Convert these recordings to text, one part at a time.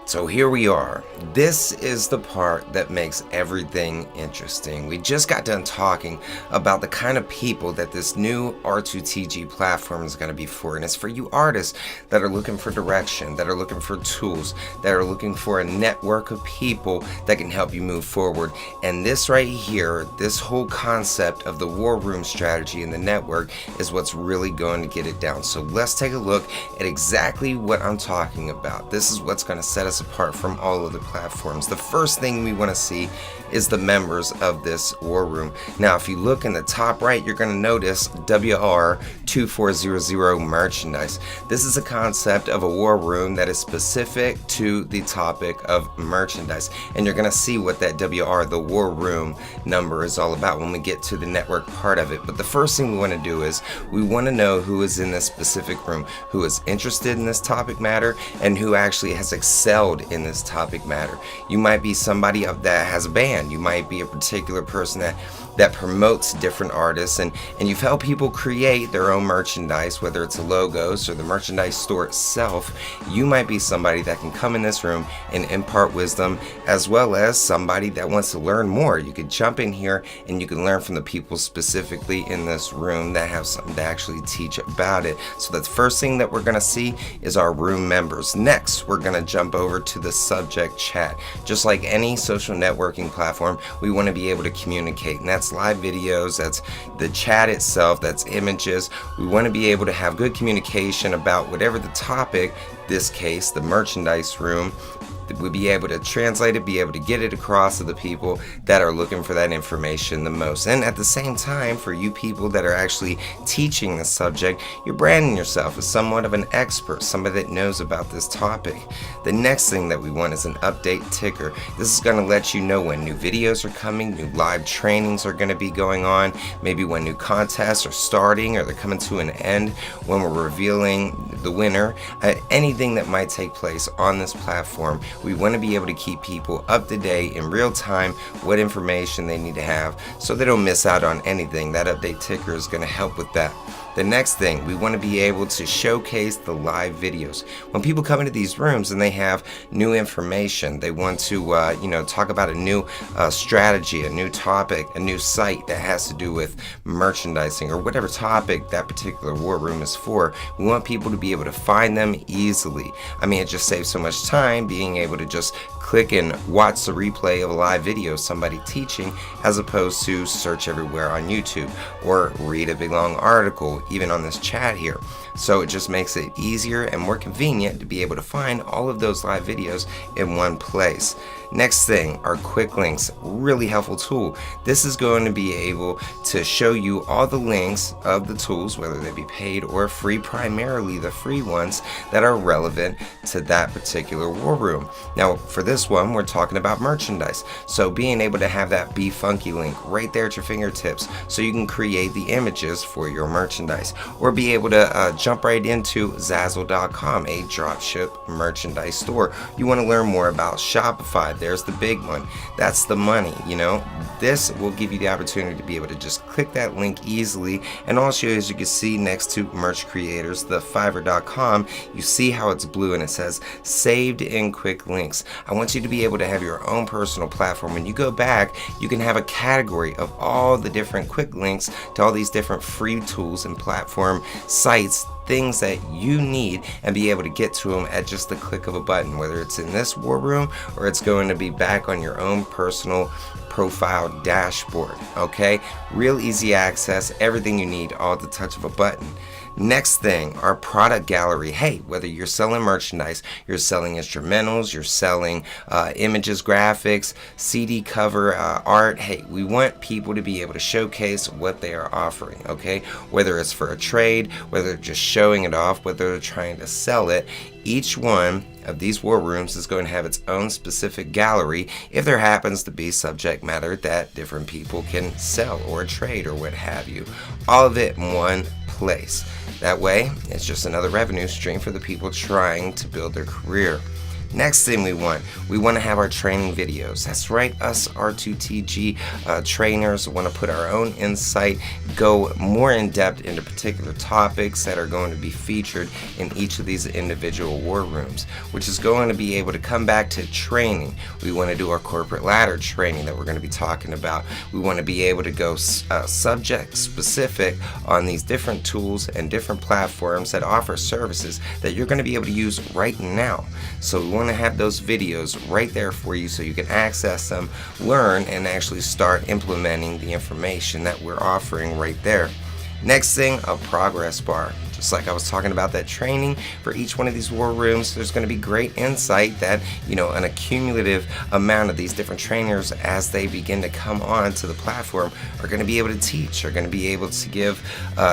So here we are. This is the part that makes everything interesting. We just got done talking about the kind of people that this new R2TG platform is going to be for. And it's for you artists that are looking for direction, that are looking for tools, that are looking for a network of people that can help you move forward. And this right here, this whole concept of the war room strategy and the network is what's really going to get it down. So let's take a look at exactly what I'm talking about. This is what's going to set us apart from all of the platforms. The first thing we want to see is the members of this war room. Now, if you look in the top right, you're going to notice WR2400 merchandise. This is a concept of a war room that is specific to the topic of merchandise. And you're going to see what that WR, the war room number, is all about when we get to the network part of it. But the first thing we want to do is we want to know who is in this specific room, who is interested in this topic matter, and who actually has excelled in this topic matter. You might be somebody that has a band. You might be a particular person that promotes different artists, and you've helped people create their own merchandise, whether it's logos or the merchandise store itself. You might be somebody that can come in this room and impart wisdom, as well as somebody that wants to learn more. You could jump in here and you can learn from the people specifically in this room that have something to actually teach about it. So the first thing that we're going to see is our room members. Next, we're going to jump over to the subject chat. Just like any social networking platform, we want to be able to communicate, and that's live videos, that's the chat itself, that's images. We want to be able to have good communication about whatever the topic, this case, the merchandise room, we'll be able to translate it, be able to get it across to the people that are looking for that information the most. And at the same time, for you people that are actually teaching the subject, you're branding yourself as somewhat of an expert, somebody that knows about this topic. The next thing that we want is an update ticker. This is going to let you know when new videos are coming, new live trainings are going to be going on, maybe when new contests are starting or they're coming to an end, when we're revealing the winner, anything that might take place on this platform. We want to be able to keep people up to date in real time, what information they need to have, so they don't miss out on anything. That update ticker is going to help with that. The next thing, we want to be able to showcase the live videos. When people come into these rooms and they have new information, they want to talk about a new strategy, a new topic, a new site that has to do with merchandising or whatever topic that particular war room is for. We want people to be able to find them easily. I mean, it just saves so much time being able to just click and watch the replay of a live video of somebody teaching, as opposed to search everywhere on YouTube or read a big long article, even on this chat here. So it just makes it easier and more convenient to be able to find all of those live videos in one place. Next thing, our quick links, really helpful tool. This is going to be able to show you all the links of the tools, whether they be paid or free, primarily the free ones that are relevant to that particular war room. Now, for this one, we're talking about merchandise. So being able to have that Be Funky link right there at your fingertips so you can create the images for your merchandise, or be able to jump right into Zazzle.com, a dropship merchandise store. You want to learn more about Shopify. There's the big one. That's the money, This will give you the opportunity to be able to just click that link easily. And also, as you can see next to merch creators, the Fiverr.com, you see how it's blue and it says saved in quick links. I want you to be able to have your own personal platform. When you go back, you can have a category of all the different quick links to all these different free tools and platform sites, things that you need, and be able to get to them at just the click of a button, whether it's in this war room or it's going to be back on your own personal profile dashboard. Okay, real easy access, everything you need all at the touch of a button. Next thing, our product gallery. Hey, whether you're selling merchandise, you're selling instrumentals, you're selling images, graphics, CD cover art, hey, we want people to be able to showcase what they are offering, okay? Whether it's for a trade, whether they're just showing it off, whether they're trying to sell it, each one of these war rooms is going to have its own specific gallery if there happens to be subject matter that different people can sell or trade or what have you. All of it in one place. That way, it's just another revenue stream for the people trying to build their career. Next thing we want to have our training videos. That's right, us R2TG trainers want to put our own insight, go more in depth into particular topics that are going to be featured in each of these individual war rooms, which is going to be able to come back to training. We want to do our corporate ladder training that we're going to be talking about. We want to be able to go subject specific on these different tools and different platforms that offer services that you're going to be able to use right now. So we want to have those videos right there for you so you can access them, learn, and actually start implementing the information that we're offering right there. Next thing, a progress bar. Just like I was talking about that training for each one of these war rooms, there's going to be great insight that, an accumulative amount of these different trainers, as they begin to come on to the platform, are going to be able to teach, are going to be able to give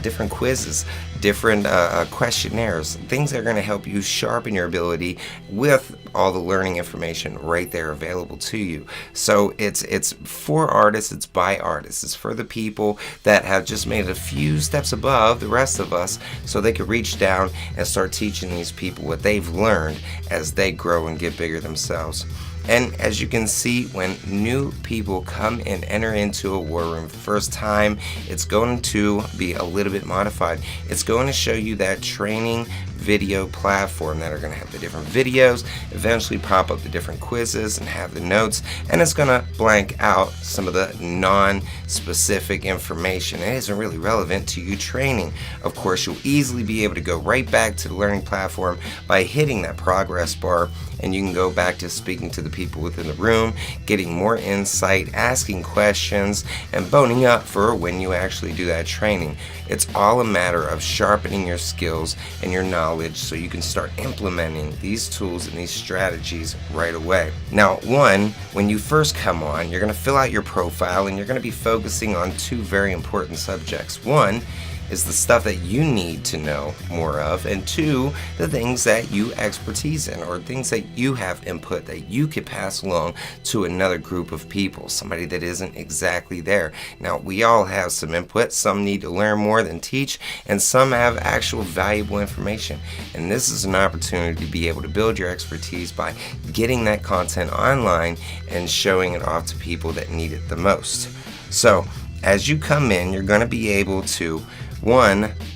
different quizzes, different questionnaires, things that are going to help you sharpen your ability with all the learning information right there available to you. So it's for artists, it's by artists, it's for the people that have just made a few steps above the rest of us, so they could reach down and start teaching these people what they've learned as they grow and get bigger themselves. And as you can see, when new people come and enter into a war room the first time, it's going to be a little bit modified. It's going to show you that training video platform that are going to have the different videos, eventually pop up the different quizzes and have the notes, and it's going to blank out some of the non-specific information. It isn't really relevant to you training. Of course, you'll easily be able to go right back to the learning platform by hitting that progress bar, and you can go back to speaking to the people within the room, getting more insight, asking questions, and boning up for when you actually do that training. It's all a matter of sharpening your skills and your knowledge so you can start implementing these tools and these strategies right away. Now, when you first come on, you're going to fill out your profile and you're going to be focusing on two very important subjects. One is the stuff that you need to know more of, and two, the things that you expertise in, or things that you have input that you could pass along to another group of people, somebody that isn't exactly there. Now, we all have some input. Some need to learn more than teach, and some have actual valuable information. And this is an opportunity to be able to build your expertise by getting that content online and showing it off to people that need it the most. So, as you come in, you're going to be able to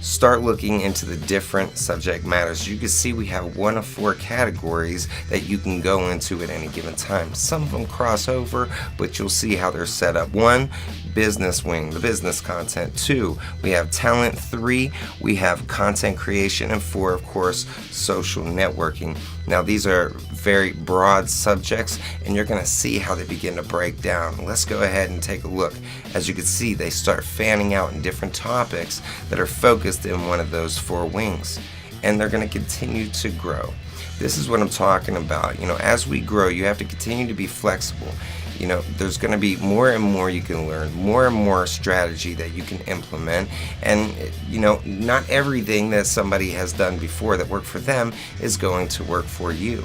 start looking into the different subject matters. You can see we have one of 4 categories that you can go into at any given time. Some of them cross over, but you'll see how they're set up. 1, business wing, the business content. 2, we have talent. 3, we have content creation. And 4, of course, social networking. Now, these are very broad subjects, and you're going to see how they begin to break down. Let's go ahead and take a look. As you can see, they start fanning out in different topics that are focused in one of those 4 wings, and they're going to continue to grow. This is what I'm talking about. As we grow, you have to continue to be flexible. There's going to be more and more you can learn, more and more strategy that you can implement, and not everything that somebody has done before that worked for them is going to work for you.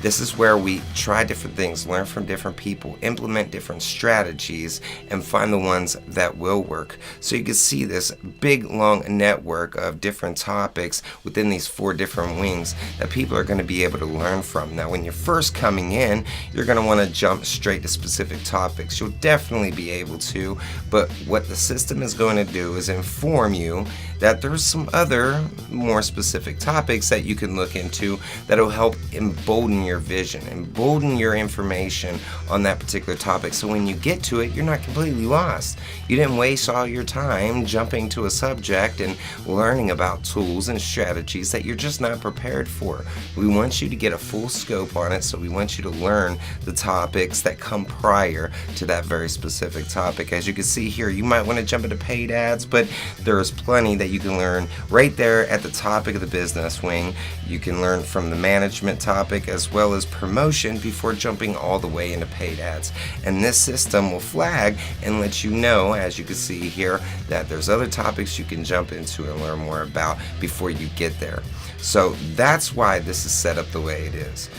This is where we try different things, learn from different people, implement different strategies, and find the ones that will work. So you can see this big, long network of different topics within these 4 different wings that people are going to be able to learn from. Now, when you're first coming in, you're going to want to jump straight to specific topics. You'll definitely be able to, but what the system is going to do is inform you that there's some other more specific topics that you can look into that will help embolden your vision, embolden your information on that particular topic. So when you get to it, you're not completely lost. You didn't waste all your time jumping to a subject and learning about tools and strategies that you're just not prepared for. We want you to get a full scope on it, so we want you to learn the topics that come prior to that very specific topic. As you can see here, you might want to jump into paid ads, but there's plenty that you can learn right there at the topic of the business wing. You can learn from the management topic as well as promotion before jumping all the way into paid ads. And this system will flag and let you know, as you can see here, that there's other topics you can jump into and learn more about before you get there. So that's why this is set up the way it is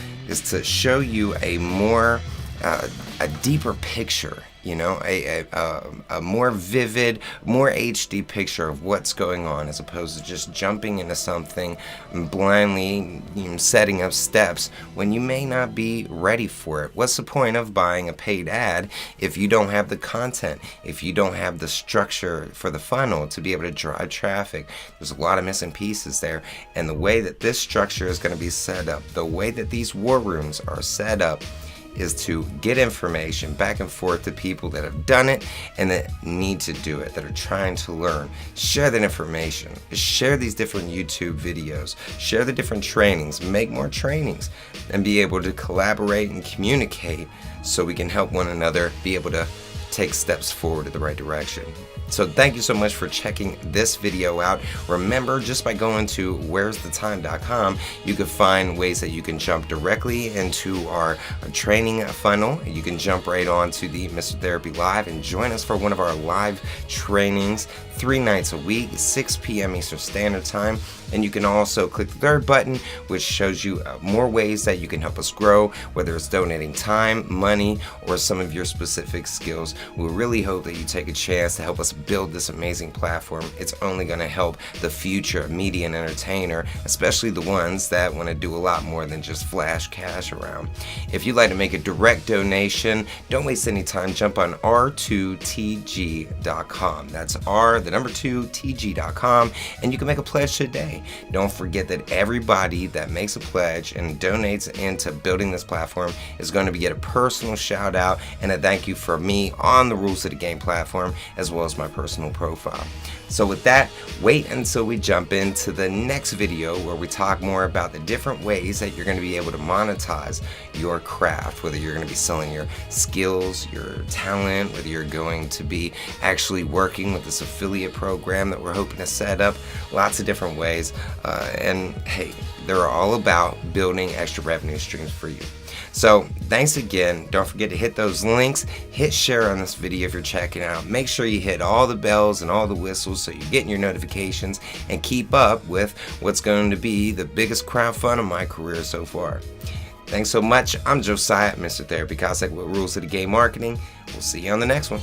to show you a more a deeper picture, you know, a more vivid, more HD picture of what's going on, as opposed to just jumping into something blindly, you know, setting up steps when you may not be ready for it. What's the point of buying a paid ad if you don't have the content, if you don't have the structure for the funnel to be able to drive traffic? There's a lot of missing pieces there, and the way that this structure is going to be set up, the way that these war rooms are set up, is to get information back and forth to people that have done it and that need to do it, that are trying to learn. Share that information. Share these different YouTube videos. Share the different trainings. Make more trainings and be able to collaborate and communicate so we can help one another be able to take steps forward in the right direction. So thank you so much for checking this video out. Remember, just by going to where'sthetime.com, you can find ways that you can jump directly into our training funnel. You can jump right on to the Mr. Therapy Live and join us for one of our live trainings 3 nights a week, 6 p.m. Eastern Standard Time. And you can also click the third button, which shows you more ways that you can help us grow, whether it's donating time, money, or some of your specific skills. We really hope that you take a chance to help us build this amazing platform. It's only going to help the future media and entertainer, especially the ones that want to do a lot more than just flash cash around. If you'd like to make a direct donation, don't waste any time. Jump on r2tg.com. That's r2tg.com, and you can make a pledge today. Don't forget that everybody that makes a pledge and donates into building this platform is going to get a personal shout out and a thank you from me on the Rules of the Game platform, as well as my personal profile. So with that, wait until we jump into the next video where we talk more about the different ways that you're going to be able to monetize your craft, whether you're going to be selling your skills, your talent, whether you're going to be actually working with this affiliate program that we're hoping to set up, lots of different ways. And hey, they're all about building extra revenue streams for you. So thanks again. Don't forget to hit those links, hit share on this video if you're checking out. Make sure you hit all the bells and all the whistles so you're getting your notifications and keep up with what's going to be the biggest crowdfund of my career so far. Thanks so much. I'm Josiah, Mr. Therapy Cossack with Rules of the Game Marketing. We'll see you on the next one.